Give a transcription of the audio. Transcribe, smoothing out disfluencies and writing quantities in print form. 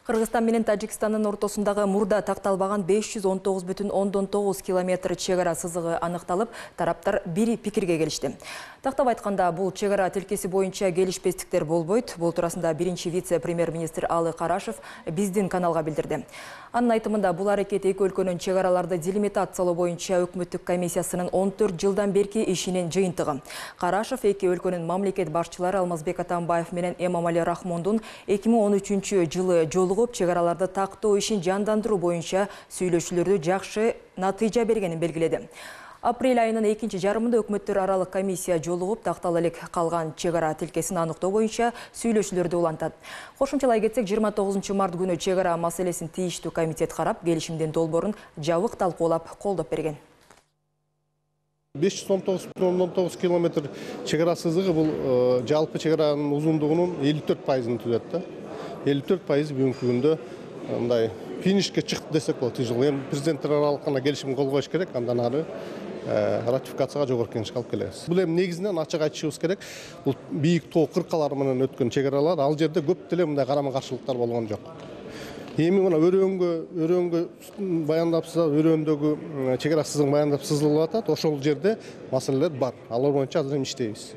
Кыргызстан менен Тажикстандын ортосундагы мурда такталбаган 519,9 километр чегара сызыгы аныкталып, тараптар бир пикирге келишти. Тактап айтканда, бул чегара тилкеси боюнча келишпестиктер болбойт. Бул туурасында биринчи вице-премьер-министр Алы Карашев биздин каналга билдирди. Анын айтымында, бул аракет эки өлкөнүн чегараларды делимитациялоо боюнча өкмөттүк комиссиясынын 14 жылдан берки ишинин жыйынтыгы. Карашев эки өлкөнүн мамлекет башчылары Алмазбек Атамбаев менен Эмомали Рахмондун 2013 жылы жолугуп чегараларды тактоо ишин жандандыруу боюнча сүйлөшүүлөрдө жакшы натыйжа бергенин белгиледи. Апрель айынын экинчи жарымында өкмөттөр аралык комиссия жолугуп тактала элек калган чегара тилкесин аныктоо боюнча сүйлөшүүлөрдү улантат. Кошумчалай кетсек, 29 март күнү чегара маселесин тийиштүү комитет карап, келишимдин долбоорун жабык талкуулап колдоп берген. 519,9 километр чегара сызыгы бул жалпы чегаранын узундугунун 54%-ын түзөт. 54% бүгүнкү күндө мындай финишке чыкты десек болот. Эми президенттер аралык гана келишим кол коюш керек, андан ары ратификацияга жогорку кеңешке алып келебиз. Бул эми негизинен ачык айтышыбыз керек. Бул бийик тоо кыркалар менен өткөн чегаралар, ал жерде көп деле мындай карама-каршылыктар болгон жок. Эми мына өрөнгө баяндапсыз, өрөөндөгү чегара сызыгын баяндап сызылып атат. Ошол жерде маселелер бар. Алар боюнча азыр иштейбиз.